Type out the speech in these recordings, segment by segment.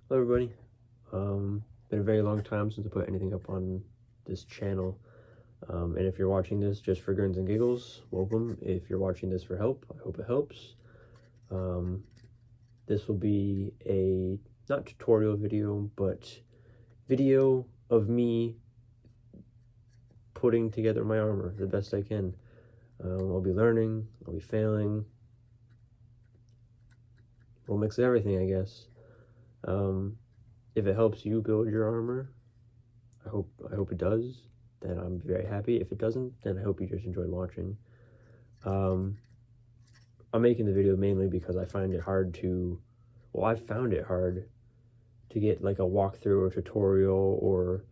Hello everybody. Been a very long time since I put anything up on this channel. And if you're watching this just for grins and giggles, welcome. If you're watching this for help, I hope it helps. This will be a, not tutorial video, but video of me putting together my armor the best I can. I'll be learning, I'll be failing. We'll mix everything, I guess. If it helps you build your armor, I hope it does. Then I'm very happy. If it doesn't, then I hope you just enjoyed watching. I'm making the video mainly because I find it hard to, I found it hard to get like a walkthrough or tutorial or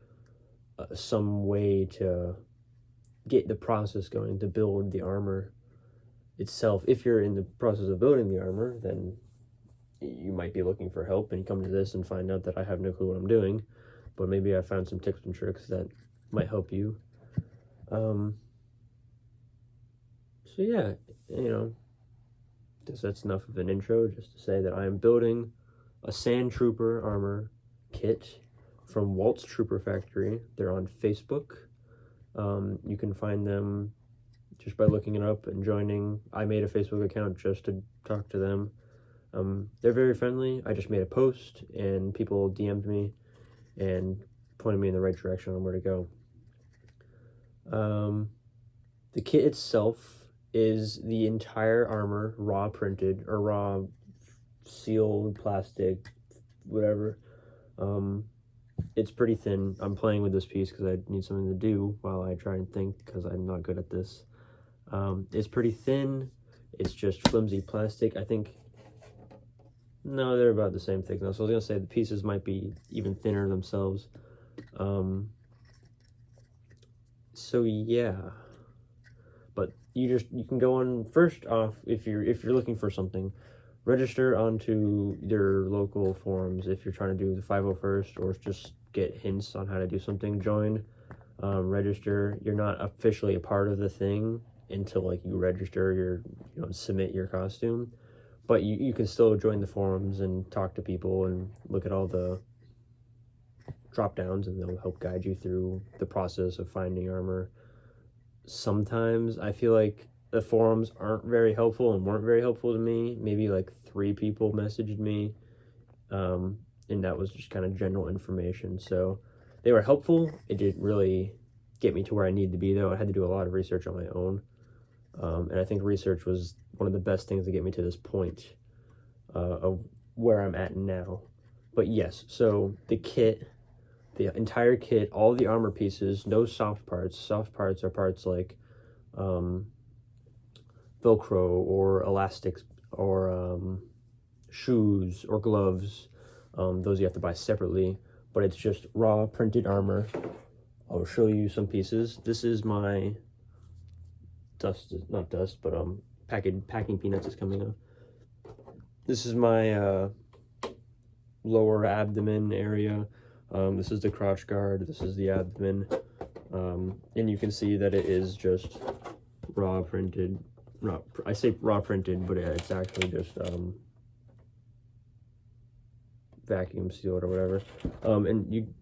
some way to get the process going to build the armor itself. If you're in the process of building the armor, then you might be looking for help and you come to this and find out that I have no clue what I'm doing, but maybe I found some tips and tricks that might help you. So yeah, that's enough of an intro just to say that I am building a Sandtrooper armor kit from Walt's Trooper Factory. They're on Facebook. You can find them just by looking it up and joining. I made a Facebook account just to talk to them. They're very friendly. I just made a post and people DM'd me and pointed me in the right direction on where to go. The kit itself is the entire armor, raw printed, or raw sealed plastic, whatever. It's pretty thin. I'm playing with this piece because I need something to do while I try and think, because I'm not good at this. It's pretty thin. It's just flimsy plastic. I think, no, they're about the same thickness. I was gonna say the pieces might be even thinner themselves. So yeah, but you can go on, first off, if you're looking for something, register onto your local forums. If you're trying to do the 501st or just get hints on how to do something, join, register. You're not officially a part of the thing until like you register submit your costume, but you can still join the forums and talk to people and look at all the drop downs, and they'll help guide you through the process of finding armor. Sometimes I feel like the forums aren't very helpful and weren't very helpful to me. Maybe like 3 people messaged me, and that was just kind of general information. So they were helpful. It didn't really get me to where I need to be, though. I had to do a lot of research on my own, and I think research was one of the best things to get me to this point of where I'm at now. But yes, so the kit, the entire kit, all the armor pieces, no soft parts. Soft parts are parts like Velcro or elastics or shoes or gloves. Those you have to buy separately, but it's just raw printed armor. I'll show you some pieces. This is my packing peanuts is coming up. This is my lower abdomen area. This is the crotch guard, this is the abdomen, and you can see that it is just raw printed. I say raw printed, but it's actually just vacuum sealed or whatever. And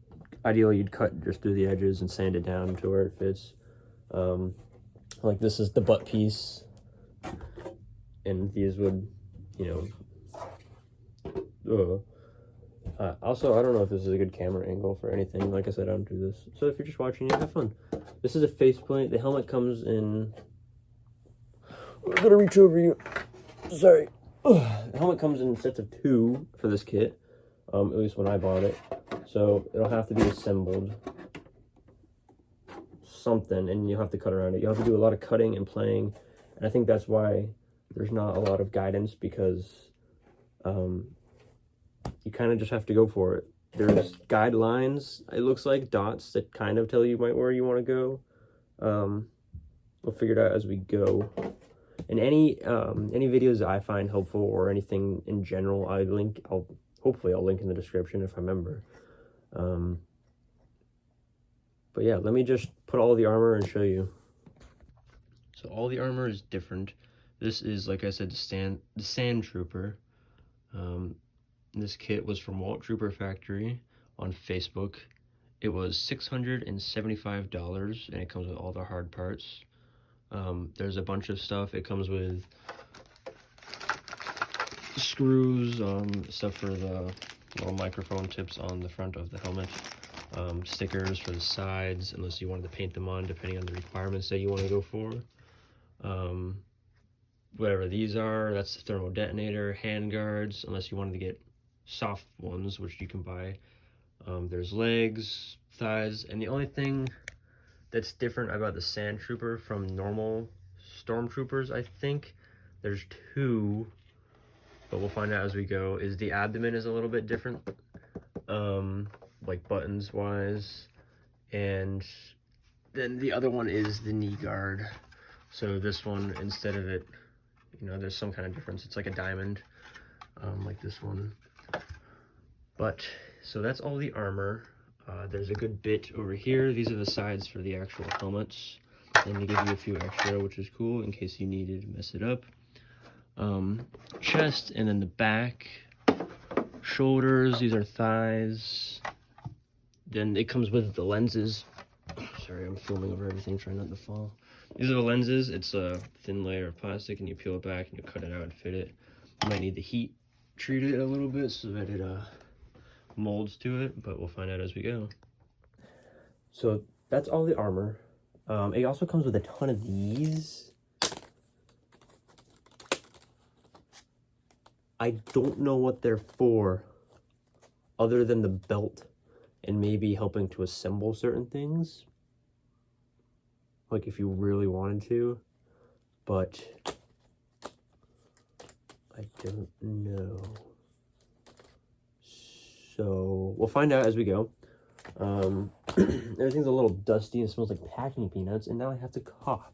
ideally you'd cut just through the edges and sand it down to where it fits. Like this is the butt piece, and these would, also, I don't know if this is a good camera angle for anything. Like I said, I don't do this. So if you're just watching it, have fun. This is a faceplate. The helmet comes in... I'm gonna reach over you. Sorry. The helmet comes in sets of 2 for this kit. At least when I bought it. So it'll have to be assembled. Something, and you'll have to cut around it. You'll have to do a lot of cutting and playing. And I think that's why there's not a lot of guidance, because... you kind of just have to go for it. There's guidelines, it looks like dots that kind of tell you where you want to go. We'll figure it out as we go. And any videos that I find helpful or anything in general, hopefully I'll link in the description if I remember. But yeah, let me just put all the armor and show you. So all the armor is different. This is, like I said, the Sandtrooper. This kit was from Walt Trooper Factory on Facebook. It was $675, and it comes with all the hard parts. There's a bunch of stuff. It comes with screws, stuff for the little microphone tips on the front of the helmet, stickers for the sides, unless you wanted to paint them on, depending on the requirements that you want to go for. Whatever these are, that's the thermal detonator, hand guards, unless you wanted to get soft ones, which you can buy. There's legs, thighs, and the only thing that's different about the Sandtrooper from normal Stormtroopers, I think, there's two, but we'll find out as we go, is the abdomen is a little bit different, like buttons wise, and then the other one is the knee guard. So this one, instead of it, you know, there's some kind of difference. It's like a diamond, like this one. But, so that's all the armor. There's a good bit over here. These are the sides for the actual helmets. And they give you a few extra, which is cool, in case you needed to mess it up. Chest, and then the back. Shoulders, these are thighs. Then it comes with the lenses. Sorry, I'm filming over everything, trying not to fall. These are the lenses. It's a thin layer of plastic, and you peel it back, and you cut it out and fit it. You might need to heat treat it a little bit so that it molds to it, but we'll find out as we go. So that's all the armor. It also comes with a ton of these. I don't know what they're for, other than the belt and maybe helping to assemble certain things, like if you really wanted to, but I don't know. So we'll find out as we go. Everything's a little dusty and smells like packing peanuts, and now I have to cough.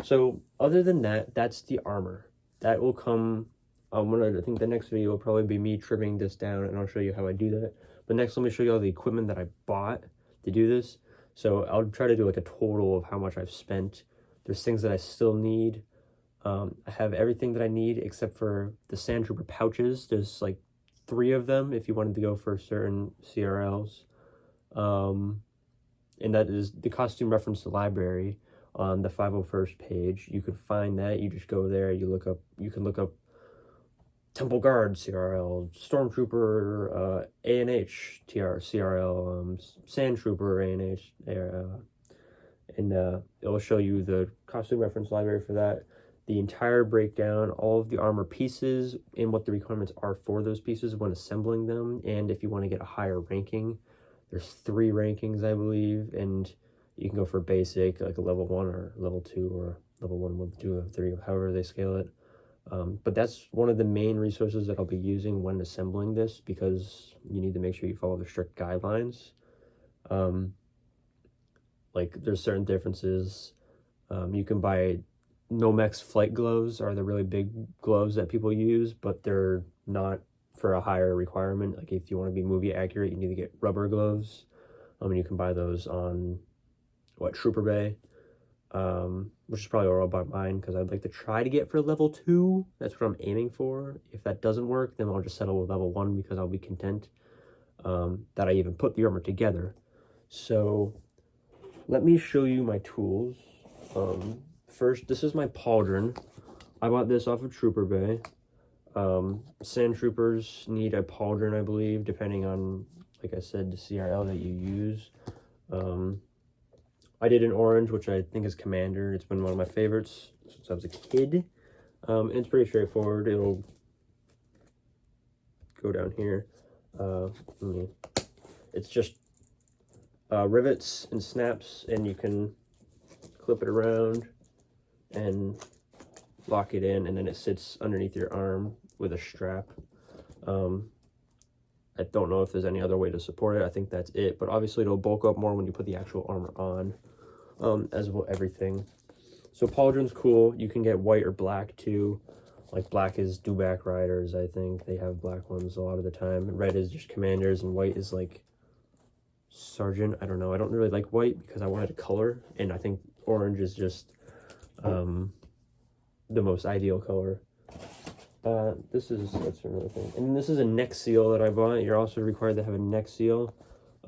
So other than that, that's the armor. That will come, I think the next video will probably be me trimming this down, and I'll show you how I do that. But next, let me show you all the equipment that I bought to do this. So I'll try to do like a total of how much I've spent. There's things that I still need. I have everything that I need except for the Sandtrooper pouches. There's like 3 of them if you wanted to go for certain CRLs. And that is the costume reference library on the 501st page. You can find that. You just go there, you can look up Temple Guard CRL, Stormtrooper ANH CRL, Sandtrooper ANH, and it'll show you the costume reference library for that, the entire breakdown, all of the armor pieces, and what the requirements are for those pieces when assembling them, and if you want to get a higher ranking. There's 3 rankings, I believe, and you can go for basic, like a level 1 or level 2 or level 1, level 2, level 3, however they scale it. But that's one of the main resources that I'll be using when assembling this, because you need to make sure you follow the strict guidelines. Like there's certain differences. You can buy Nomex flight gloves, are the really big gloves that people use, but they're not for a higher requirement. Like if you want to be movie accurate, you need to get rubber gloves. And you can buy those on Trooper Bay. Which is probably where I'll buy mine, because I'd like to try to get for level 2. That's what I'm aiming for. If that doesn't work, then I'll just settle with level 1, because I'll be content that I even put the armor together. So let me show you my tools. First, this is my pauldron. I bought this off of Trooper Bay. Sandtroopers need a pauldron, I believe, depending on, like I said, the CRL that you use. I did an orange, which I think is Commander. It's been one of my favorites since I was a kid. And it's pretty straightforward. It'll go down here. It's just rivets and snaps, and you can clip it around and lock it in, and then it sits underneath your arm with a strap. I don't know if there's any other way to support it. I think that's it, but obviously it'll bulk up more when you put the actual armor on, as will everything. So pauldron's cool. You can get white or black too. Like black is Dewback Riders, I think. They have black ones a lot of the time. Red is just Commanders, and white is like Sergeant. I don't know. I don't really like white because I wanted a color, and I think orange is just the most ideal color. That's another thing. And this is a neck seal that I bought. You're also required to have a neck seal.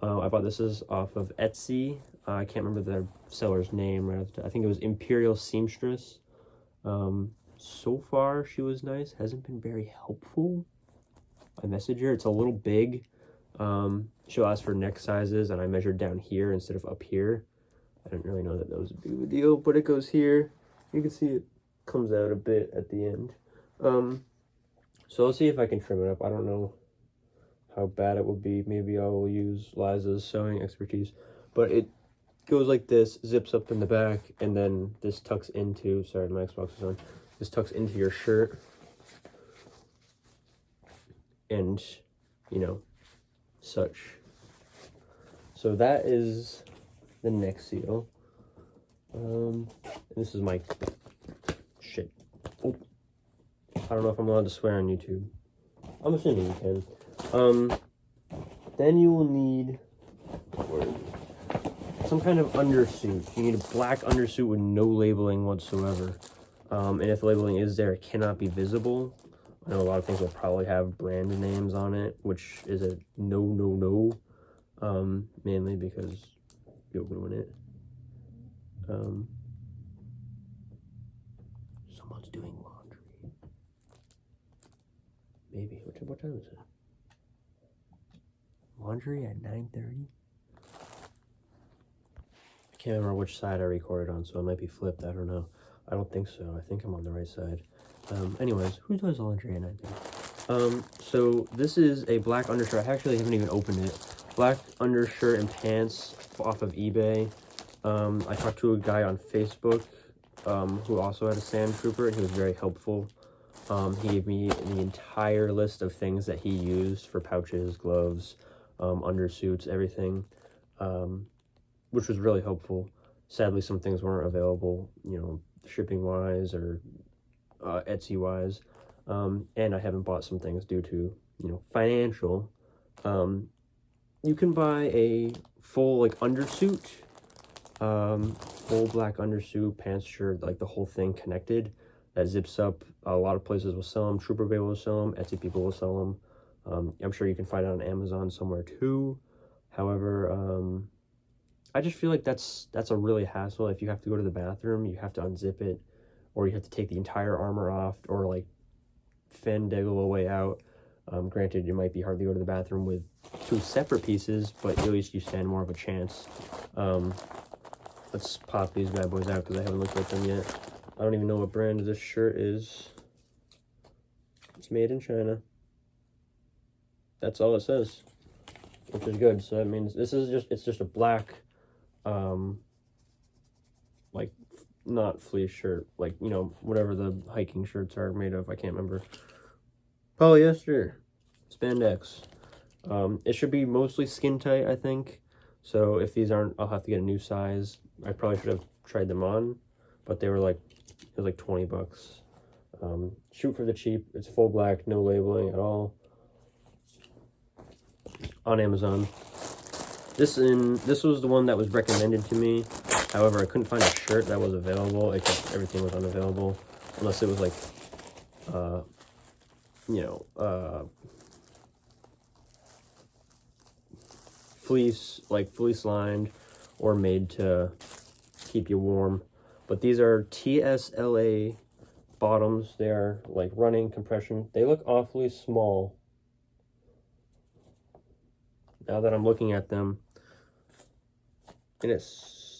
I bought this is off of Etsy. I can't remember the seller's name right off the top. I think it was Imperial Seamstress. So far she was nice. Hasn't been very helpful. I messaged her. It's a little big. She'll ask for neck sizes, and I measured down here instead of up here. I didn't really know that was a big of a deal, but it goes here. You can see it comes out a bit at the end. So I'll see if I can trim it up. I don't know how bad it would be. Maybe I will use Liza's sewing expertise. But it goes like this, zips up in the back, and then this tucks into, sorry, my Xbox is on. This tucks into your shirt. And, you know, such. So that is the neck seal. This is my shit. Oh. I don't know if I'm allowed to swear on YouTube. I'm assuming you can. Then you will need some kind of undersuit. You need a black undersuit with no labeling whatsoever. And if labeling is there, it cannot be visible. I know a lot of things will probably have brand names on it, which is a no. Mainly because you'll ruin it. Someone's doing laundry. Maybe. What time is it? Laundry at 9:30? I can't remember which side I recorded on, so it might be flipped. I don't know. I don't think so. I think I'm on the right side. Anyways, who does laundry at 9:30? So this is a black undershirt. I actually haven't even opened it. Black undershirt and pants off of eBay. I talked to a guy on Facebook who also had a Sandtrooper, and he was very helpful. He gave me the entire list of things that he used for pouches, gloves, undersuits, everything, which was really helpful. Sadly, some things weren't available, you know, shipping-wise or Etsy-wise, and I haven't bought some things due to, you know, financial. You can buy a full, like, undersuit, full black undersuit, pants, shirt, like the whole thing connected, that zips up. A lot of places will sell them. Trooper Bay will sell them. Etsy people will sell them. I'm sure you can find it on Amazon somewhere too. However, I just feel like that's a really hassle. If you have to go to the bathroom, you have to unzip it, or you have to take the entire armor off, or like finagle a way out. Granted, it might be hard to go to the bathroom with two separate pieces, but at least you stand more of a chance. Let's pop these bad boys out because I haven't looked at them yet. I don't even know what brand this shirt is. It's made in China. That's all it says, which is good. So that means this is it's just a black, like, not fleece shirt, like, you know, whatever the hiking shirts are made of. I can't remember. Polyester, spandex. It should be mostly skin tight, I think. So if these aren't, I'll have to get a new size. I probably should have tried them on, but they were like, it was like 20 bucks. Shoot for the cheap. It's full black, no labeling at all. On Amazon. This was the one that was recommended to me. However, I couldn't find a shirt that was available. Everything was unavailable, unless it was like, you know, fleece lined, or made to keep you warm. But these are TSLA bottoms. They are like running compression. They look awfully small now that I'm looking at them, and I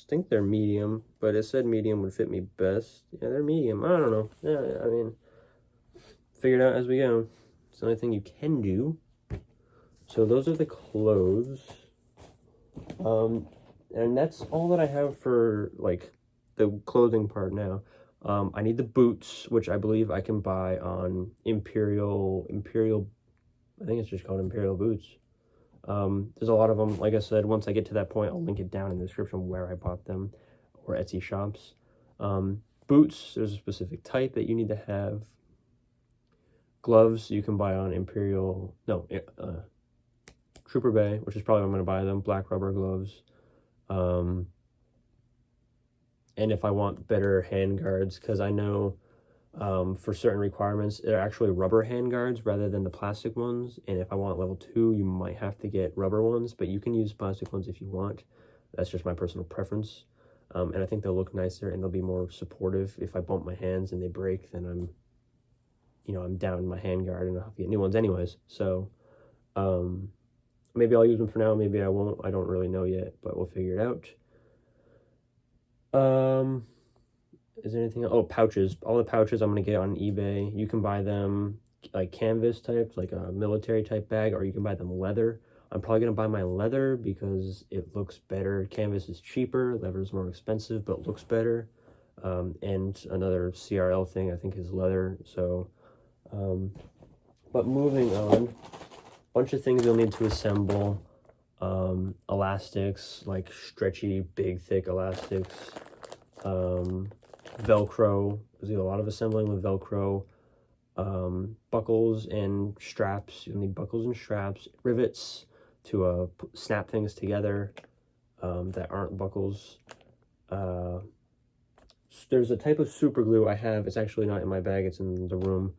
think they're medium, but it said medium would fit me best. Yeah, they're medium. I don't know. Yeah, I mean, figure it out as we go. It's the only thing you can do. So those are the clothes. And that's all that I have for, like, the clothing part now. I need the boots, which I believe I can buy on Imperial, I think it's just called Imperial Boots. There's a lot of them. Like I said, once I get to that point, I'll link it down in the description where I bought them, or Etsy shops. Boots, there's a specific type that you need to have. Gloves you can buy on Trooper Bay, which is probably where I'm going to buy them. Black rubber gloves. And if I want better hand guards, because I know for certain requirements. They're actually rubber hand guards rather than the plastic ones, and if I want level 2, you might have to get rubber ones, but you can use plastic ones if you want. That's just my personal preference. And I think they'll look nicer and they'll be more supportive. If I bump my hands and they break, then I'm down my hand guard and I'll have to get new ones anyways. So maybe I'll use them for now, maybe I won't. I don't really know yet, but we'll figure it out. Is there anything else? Oh, pouches. All the pouches I'm going to get on eBay. You can buy them like canvas type, like a military type bag, or you can buy them leather. I'm probably going to buy my leather because it looks better. Canvas is cheaper, leather is more expensive, but looks better. And another CRL thing I think is leather. So, but moving on, bunch of things you'll need to assemble. Elastics, like stretchy, big, thick elastics. Velcro, there's a lot of assembling with Velcro. Buckles and straps, you'll need buckles and straps, rivets to snap things together that aren't buckles. There's a type of super glue I have, it's actually not in my bag, it's in the room.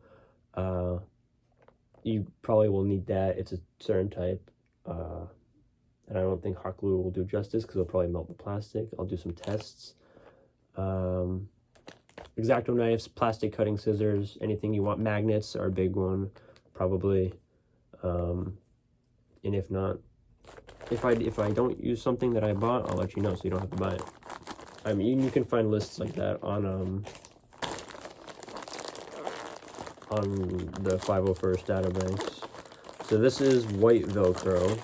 You probably will need that, it's a certain type, and I don't think hot glue will do justice because it'll probably melt the plastic. I'll do some tests. X-Acto knives, plastic cutting scissors, anything you want. Magnets are a big one, probably. And if not, if I don't use something that I bought, I'll let you know so you don't have to buy it. I mean, you can find lists like that on the 501st databanks. So this is white Velcro.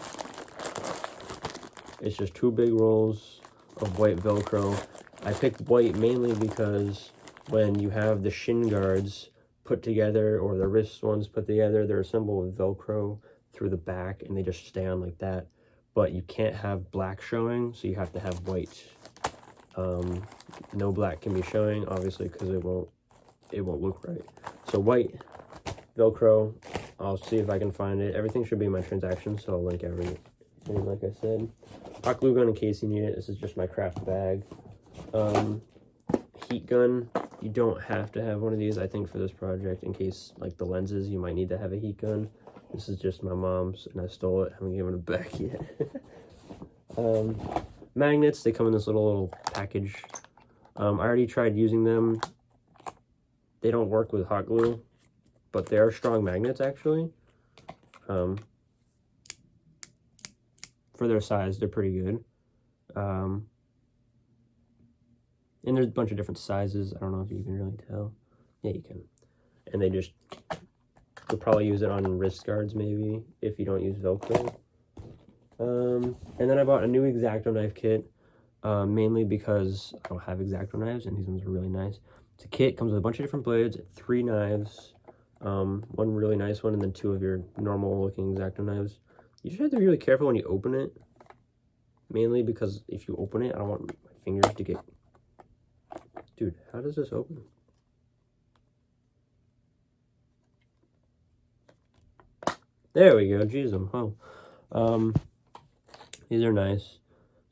It's just 2 big rolls of white Velcro. I picked white mainly because when you have the shin guards put together or the wrist ones put together, they're assembled with Velcro through the back and they just stay on like that. But you can't have black showing, so you have to have white. No black can be showing, obviously, because it won't look right. So white Velcro, I'll see if I can find it. Everything should be in my transactions, so I'll link everything like I said. Hot glue gun in case you need it. This is just my craft bag. Heat gun, you don't have to have one of these, I think, for this project. In case, like the lenses, you might need to have a heat gun. This is just my mom's, and I stole it. I haven't given it back yet. Magnets, they come in this little package. I already tried using them. They don't work with hot glue, but they are strong magnets, actually. For their size, they're pretty good. And there's a bunch of different sizes. I don't know if you can really tell. Yeah, you can. And you'll probably use it on wrist guards, maybe, if you don't use Velcro. And then I bought a new X-Acto knife kit, mainly because I don't have X-Acto knives, and these ones are really nice. It's a kit, comes with a bunch of different blades, 3 knives, one really nice one, and then 2 of your normal-looking X-Acto knives. You just have to be really careful when you open it, mainly because if you open it, I don't want my fingers to get... Dude, how does this open? There we go. Jeez, oh. These are nice.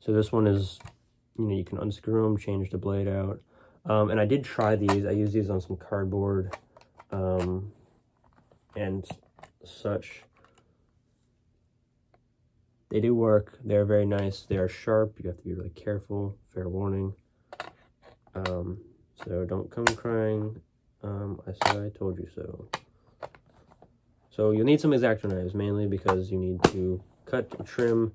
So this one is, you can unscrew them, change the blade out. And I did try these. I used these on some cardboard and such. They do work. They're very nice. They are sharp. You have to be really careful. Fair warning. So don't come crying. I said I told you so. So you'll need some X-Acto knives, mainly because you need to cut and trim.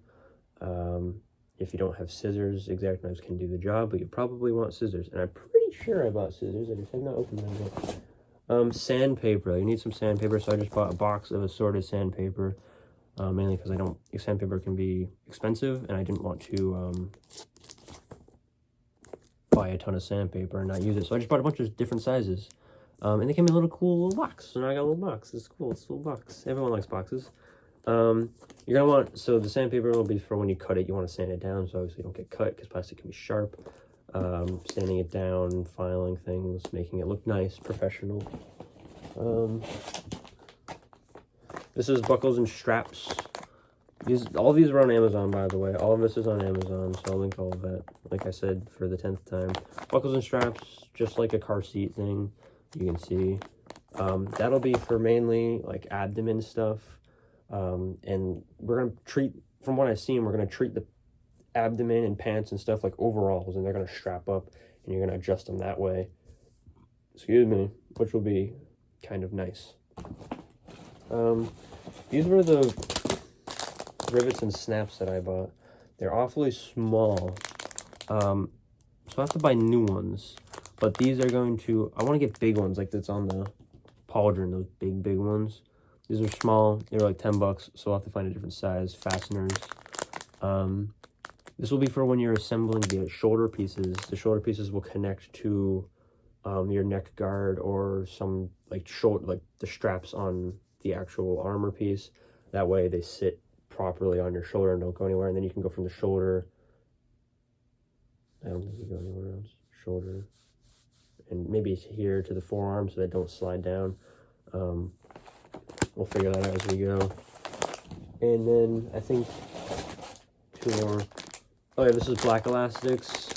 If you don't have scissors, X-Acto knives can do the job, but you probably want scissors. And I'm pretty sure I bought scissors. I just have not opened them yet. Sandpaper. You need some sandpaper, so I just bought a box of assorted sandpaper. Mainly because sandpaper can be expensive, and I didn't want to buy a ton of sandpaper and not use it. So I just bought a bunch of different sizes. And they came in a little cool little box. So now I got a little box. It's cool. It's a little box. Everyone likes boxes. You're going to want, so the sandpaper will be for when you cut it, you want to sand it down. So obviously you don't get cut because plastic can be sharp. Sanding it down, filing things, making it look nice, professional. This is buckles and straps. All these are on Amazon, by the way. All of this is on Amazon, so I'll link all of that, like I said, for the 10th time. Buckles and straps, just like a car seat thing. you can see. That'll be for mainly like abdomen stuff. And we're gonna treat, from what I've seen, we're gonna treat the abdomen and pants and stuff like overalls, and they're gonna strap up and you're gonna adjust them that way. Excuse me, which will be kind of nice. These were the rivets and snaps that I bought. They're awfully small, so I have to buy new ones. But these are going to, I want to get big ones like that's on the pauldron, those big ones. These are small, they're like $10, so I'll have to find a different size. Fasteners. This will be for when you're assembling the shoulder pieces. The shoulder pieces will connect to your neck guard or some like the straps on the actual armor piece. That way they sit properly on your shoulder and don't go anywhere. And then you can go from the shoulder, I don't think you go anywhere else, shoulder, and maybe here to the forearm so they don't slide down. We'll figure that out as we go. And then I think two more. Oh yeah, this is black elastics,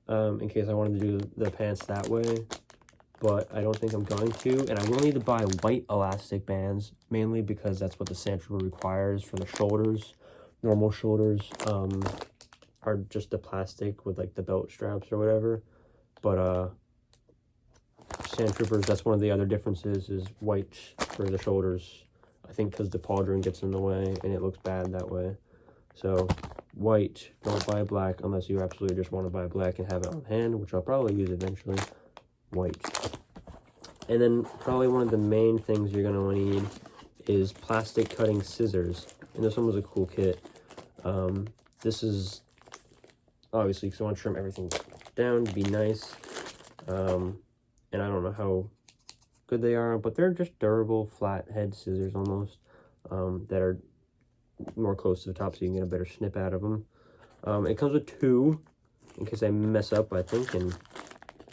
in case I wanted to do the pants that way, but I don't think I'm going to. And I will need to buy white elastic bands, mainly because that's what the Sandtrooper requires for the shoulders. Normal shoulders are just the plastic with like the belt straps or whatever, but Sandtroopers, that's one of the other differences, is white for the shoulders. I think because the pauldron gets in the way and it looks bad that way. So white, don't buy black unless you absolutely just want to buy black and have it on hand, which I'll probably use eventually. White. And then probably one of the main things you're going to need is plastic cutting scissors. And this one was a cool kit. This is obviously because I want to trim everything down to be nice. And I don't know how good they are, but they're just durable flat head scissors almost, that are more close to the top so you can get a better snip out of them. It comes with two in case I mess up, I think, and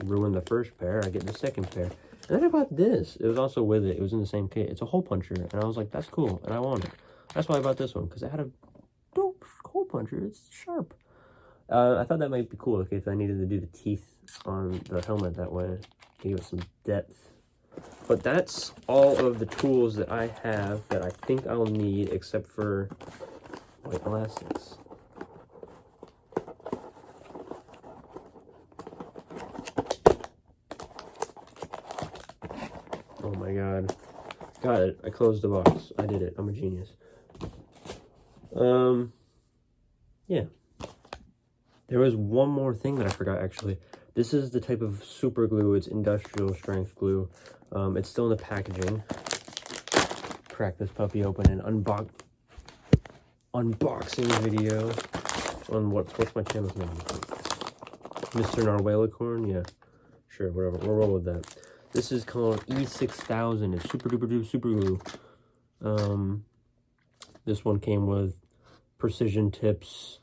ruin the first pair. I get the second pair. And then I bought this. It was also with it. It was in the same kit. It's a hole puncher, and I was like, that's cool, and I want it. That's why I bought this one, because it had a dope hole puncher. It's sharp. I thought that might be cool, okay, if I needed to do the teeth on the helmet that way. Give it some depth. But that's all of the tools that I have that I think I'll need, except for white elastics. Oh my god. Got it. I closed the box. I did it. I'm a genius. Yeah. There was one more thing that I forgot, actually. This is the type of super glue. It's industrial strength glue. It's still in the packaging. Crack this puppy open and unboxing video on what's my channel's name? Mr. Narwhalicorn? Yeah, sure, whatever. We'll roll with that. This is called E6000. It's super duper duper super glue. This one came with precision tips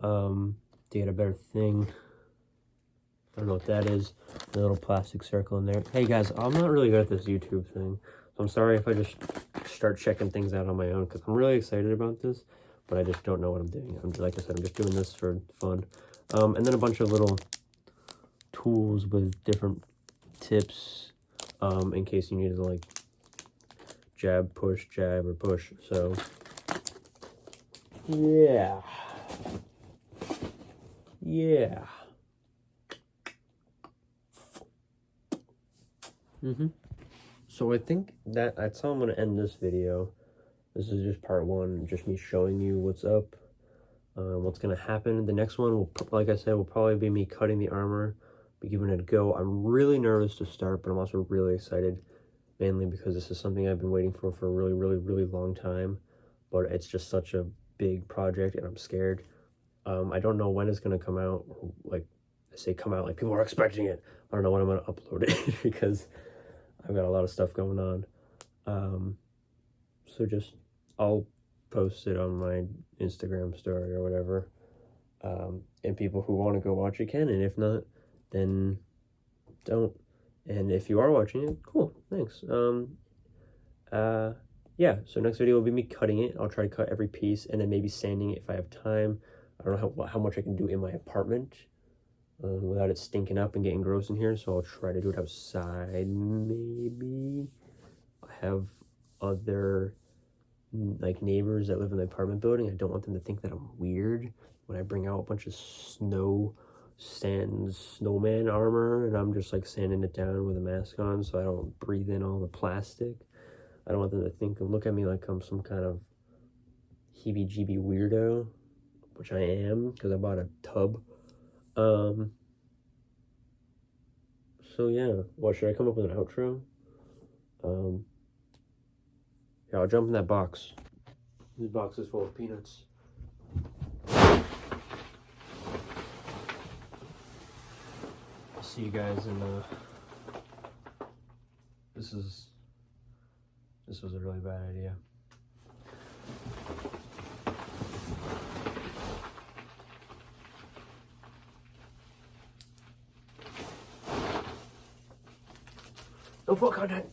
to get a better thing. I don't know what that is. A little plastic circle in there. Hey guys, I'm not really good at this YouTube thing. So I'm sorry if I just start checking things out on my own, because I'm really excited about this, but I just don't know what I'm doing. Like I said, I'm just doing this for fun. And then a bunch of little tools with different tips, in case you need to like jab, or push. So yeah. So I think that's how I'm going to end this video. This is just part one, just me showing you what's up, what's going to happen. The next one, will, like I said, will probably be me cutting the armor, be giving it a go. I'm really nervous to start, but I'm also really excited, mainly because this is something I've been waiting for a really long time, but it's just such a big project, and I'm scared. I don't know when it's going to come out. Like, I say come out, like people are expecting it. I don't know when I'm going to upload it because I've got a lot of stuff going on. So just, I'll post it on my Instagram story or whatever. And people who want to go watch it can, and if not, then don't. And if you are watching it, cool, thanks. Yeah, so next video will be me cutting it. I'll try to cut every piece and then maybe sanding it if I have time. I don't know how much I can do in my apartment. without it stinking up and getting gross in here. So I'll try to do it outside. Maybe I have other like neighbors that live in the apartment building. I don't want them to think that I'm weird when I bring out a bunch of snowman armor and I'm just like sanding it down with a mask on so I don't breathe in all the plastic. I don't want them to think and look at me like I'm some kind of heebie-jeebie weirdo, which I am because I bought a tub. So yeah, what should I come up with an outro? Yeah, I'll jump in that box. This box is full of peanuts. I'll see you guys in this was a really bad idea. No full content.